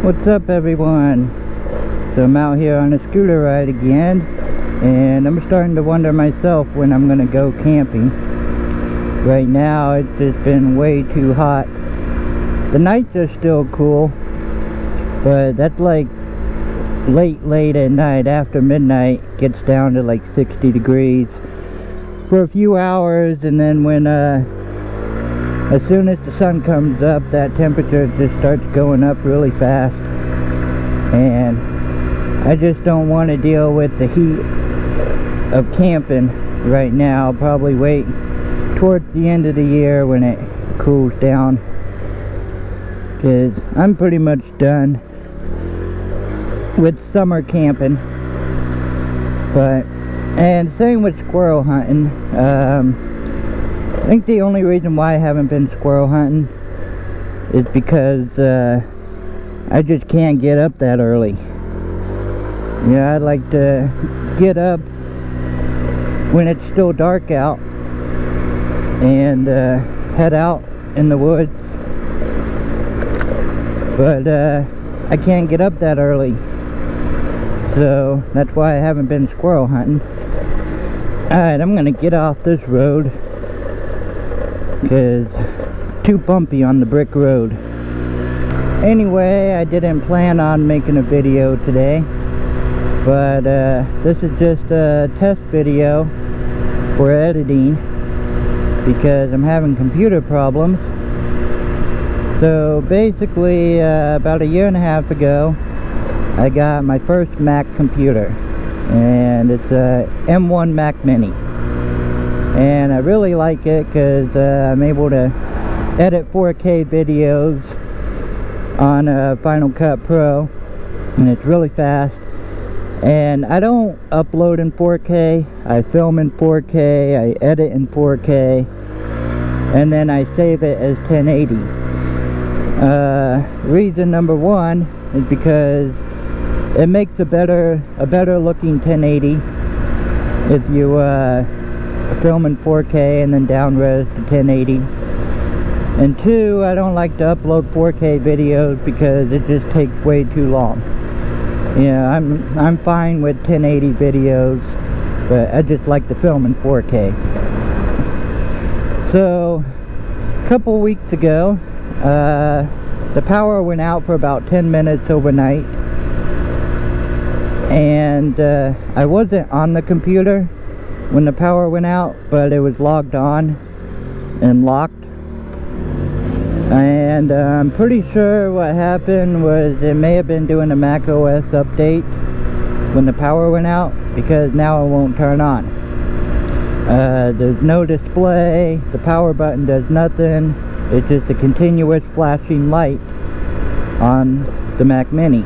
What's up, everyone? So I'm out here on a scooter ride again, and I'm starting to wonder myself when I'm gonna go camping. Right now it's just been way too hot. The nights are still cool, but that's like late at night. After midnight gets down to like 60 degrees for a few hours, and then when as soon as the sun comes up, that temperature just starts going up really fast, and I just don't want to deal with the heat of camping right now. I'll probably wait towards the end of the year when it cools down, because I'm pretty much done with summer camping. And same with squirrel hunting. I think the only reason why I haven't been squirrel hunting is because I just can't get up that early. Yeah, I'd like to get up when it's still dark out and head out in the woods, but I can't get up that early, so that's why I haven't been squirrel hunting. Alright, I'm gonna get off this road because it's too bumpy on the brick road. Anyway, I didn't plan on making a video today, but this is just a test video for editing because I'm having computer problems. So basically, about a year and a half ago, I got my first Mac computer, and it's a M1 Mac Mini, and I really like it because I'm able to edit 4K videos on Final Cut Pro, and it's really fast. And I don't upload in 4K, I film in 4K, I edit in 4K, and then I save it as 1080. Reason number one is because it makes a better looking 1080 if you film in 4K and then down res to 1080. And two, I don't like to upload 4K videos because it just takes way too long. Yeah, I'm fine with 1080 videos, but I just like to film in 4K. So a couple weeks ago, the power went out for about 10 minutes overnight, and I wasn't on the computer when the power went out, but it was logged on and locked. And I'm pretty sure what happened was it may have been doing a Mac OS update when the power went out, because now it won't turn on. There's no display, the power button does nothing, it's just a continuous flashing light on the Mac Mini.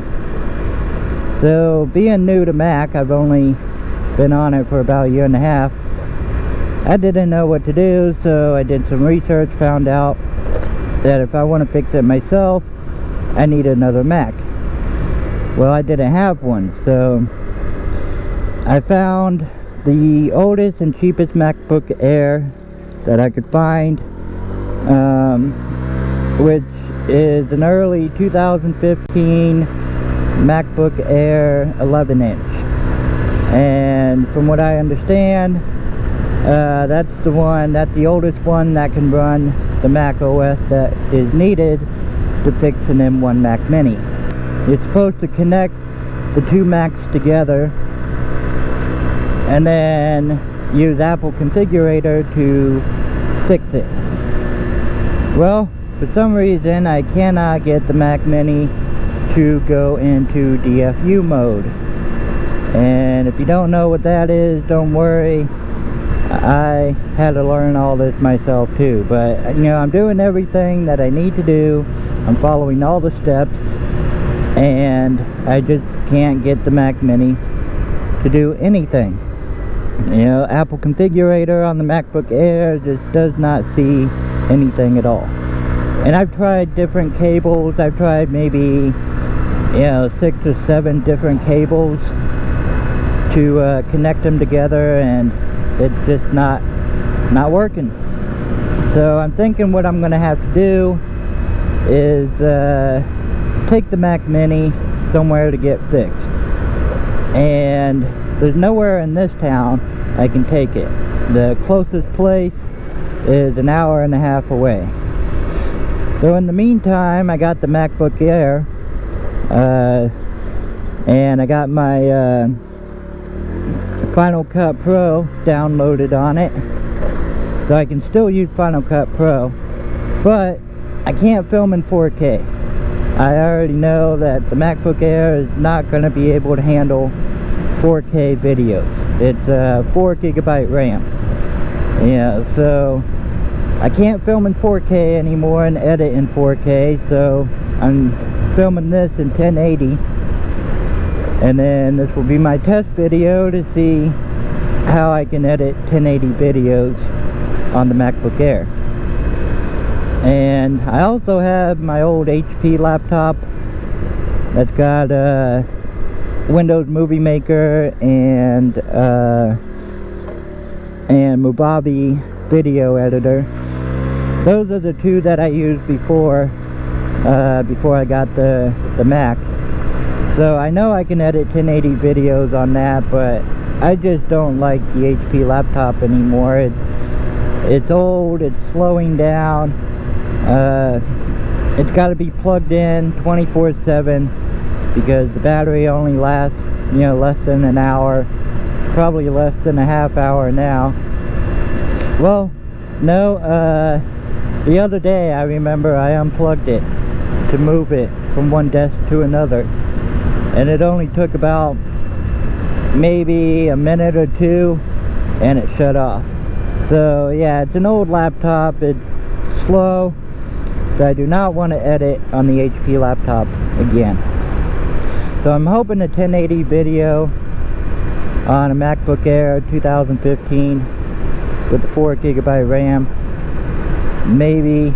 So being new to Mac, I've only been on it for about a year and a half, I didn't know what to do, so I did some research, found out that if I want to fix it myself, I need another Mac. Well, I didn't have one, so I found the oldest and cheapest MacBook Air that I could find, which is an early 2015 MacBook Air 11-inch. And from what I understand, that's the oldest one that can run the Mac OS that is needed to fix an M1 Mac Mini. It's supposed to connect the two Macs together and then use Apple Configurator to fix it. Well, for some reason I cannot get the Mac Mini to go into DFU mode. And if you don't know what that is, don't worry, I had to learn all this myself too, but you know, I'm doing everything that I need to do, I'm following all the steps, and I just can't get the Mac Mini to do anything. You know, Apple Configurator on the MacBook Air just does not see anything at all. And I've tried different cables, I've tried maybe, you know, 6 or 7 different cables to connect them together, and it's just not working. So I'm thinking what I'm gonna have to do is take the Mac Mini somewhere to get fixed. And there's nowhere in this town I can take it. The closest place is an hour and a half away. So in the meantime, I got the MacBook Air, and I got my Final Cut Pro downloaded on it, so I can still use Final Cut Pro, but I can't film in 4K. I already know that the MacBook Air is not going to be able to handle 4K videos. It's 4 GB RAM. Yeah, so I can't film in 4K anymore and edit in 4K, so I'm filming this in 1080. And then this will be my test video to see how I can edit 1080 videos on the MacBook Air. And I also have my old HP laptop that's got a Windows Movie Maker and Movavi video editor. Those are the two that I used before I got the Mac. So I know I can edit 1080 videos on that, but I just don't like the HP laptop anymore. It's old, it's slowing down. It's got to be plugged in 24/7 because the battery only lasts, less than an hour, probably less than a half hour now. Well, no, the other day I remember I unplugged it to move it from one desk to another, and it only took about maybe a minute or two and it shut off. So yeah, it's an old laptop, it's slow, so I do not want to edit on the HP laptop again. So I'm hoping a 1080 video on a MacBook Air 2015 with the 4 GB RAM. Maybe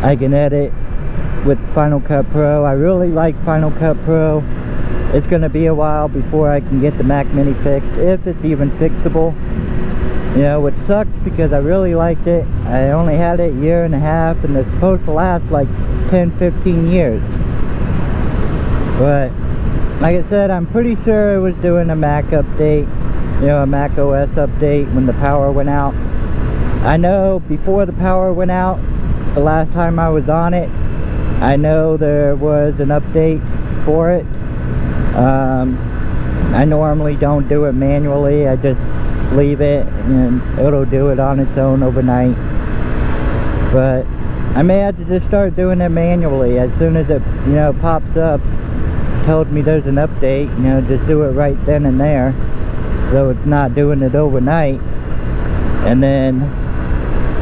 I can edit with Final Cut Pro. I really like Final Cut Pro. It's going to be a while before I can get the Mac Mini fixed, if it's even fixable. Which sucks because I really liked it. I only had it a year and a half, and it's supposed to last like 10-15 years. But like I said, I'm pretty sure it was doing a Mac update, a Mac OS update when the power went out. I know before the power went out, the last time I was on it, I know there was an update for it. I normally don't do it manually. I just leave it and it'll do it on its own overnight. But I may have to just start doing it manually. As soon as it pops up, tells me there's an update, just do it right then and there, so it's not doing it overnight, and then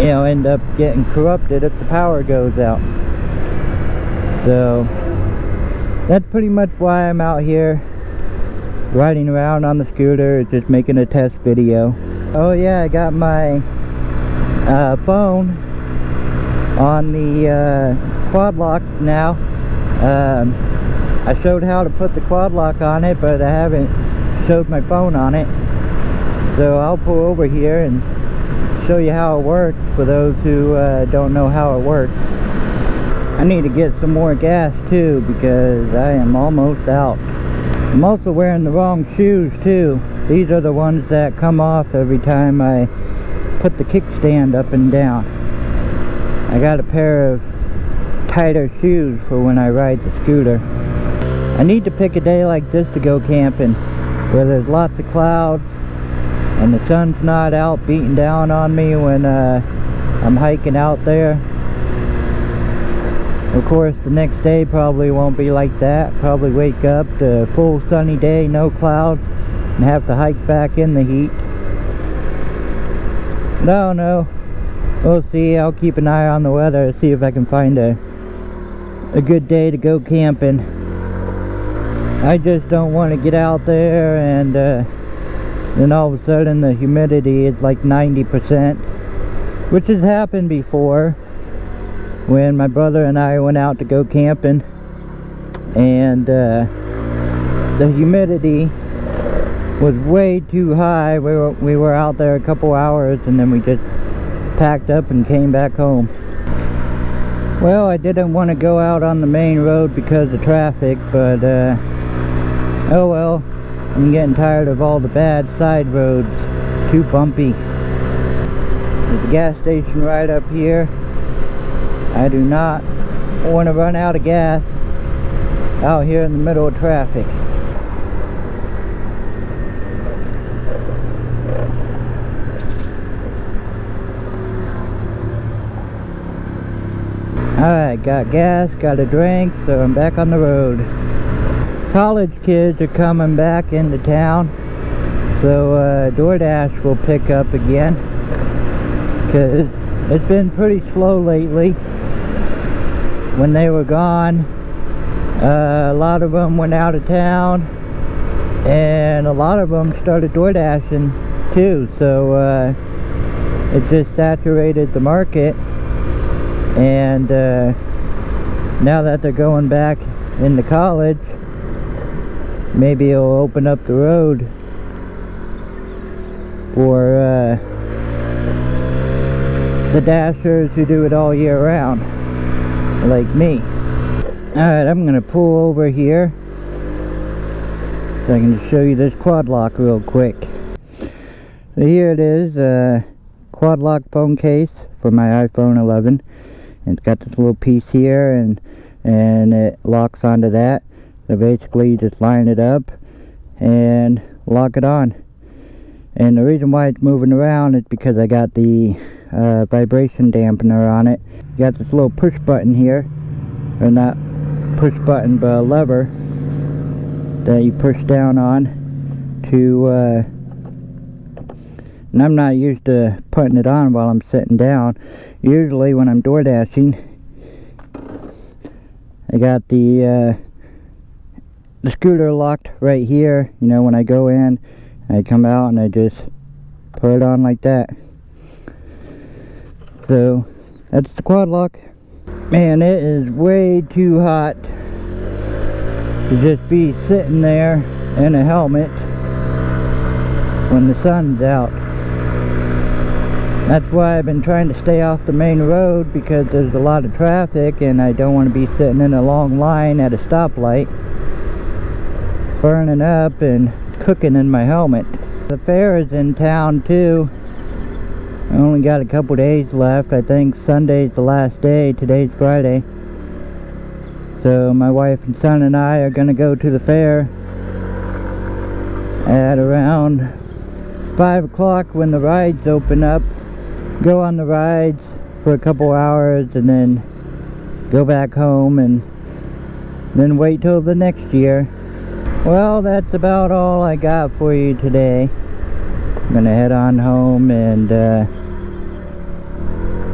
end up getting corrupted if the power goes out. So that's pretty much why I'm out here riding around on the scooter, just making a test video. Oh yeah, I got my phone on the Quadlock now. I showed how to put the Quadlock on it, but I haven't showed my phone on it. So I'll pull over here and show you how it works for those who don't know how it works. I need to get some more gas too because I am almost out. I'm also wearing the wrong shoes too. These are the ones that come off every time I put the kickstand up and down. I got a pair of tighter shoes for when I ride the scooter. I need to pick a day like this to go camping, where there's lots of clouds and the sun's not out beating down on me when I'm hiking out there. Of course, the next day probably won't be like that. Probably wake up to a full sunny day, no clouds, and have to hike back in the heat. No, we'll see. I'll keep an eye on the weather, see if I can find a good day to go camping. I just don't want to get out there and then all of a sudden the humidity is like 90%, which has happened before when my brother and I went out to go camping, and the humidity was way too high. We were out there a couple hours and then we just packed up and came back home. Well, I didn't want to go out on the main road because of traffic, but oh well. I'm getting tired of all the bad side roads. Too bumpy. There's a gas station right up here. I do not want to run out of gas out here in the middle of traffic. Alright, got gas, got a drink, so I'm back on the road. College kids are coming back into town, so DoorDash will pick up again, because it's been pretty slow lately. When they were gone, a lot of them went out of town, and a lot of them started DoorDashing too, so it just saturated the market. And now that they're going back into college, maybe it'll open up the road for the dashers who do it all year round, like me. Alright, I'm gonna pull over here so I can show you this Quadlock real quick. So here it is, Quadlock phone case for my iPhone 11. It's got this little piece here, and it locks onto that. So basically you just line it up and lock it on. And the reason why it's moving around is because I got the vibration dampener on it. You got this little push button here, or not push button, but a lever that you push down on to and I'm not used to putting it on while I'm sitting down. Usually when I'm door dashing, I got the scooter locked right here. You know, when I go in, I come out and I just put it on like that. So that's the Quadlock. Man, it is way too hot to just be sitting there in a helmet when the sun's out. That's why I've been trying to stay off the main road, because there's a lot of traffic and I don't want to be sitting in a long line at a stoplight burning up and cooking in my helmet. The fair is in town too. I only got a couple days left. I think Sunday's the last day. Today's Friday. So my wife and son and I are going to go to the fair at around 5 o'clock when the rides open up. Go on the rides for a couple hours and then go back home and then wait till the next year. Well, that's about all I got for you today. I'm gonna head on home and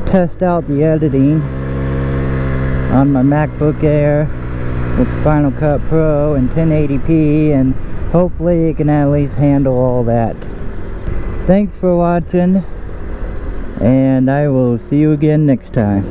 test out the editing on my MacBook Air with Final Cut Pro and 1080p, and hopefully it can at least handle all that. Thanks for watching, and I will see you again next time.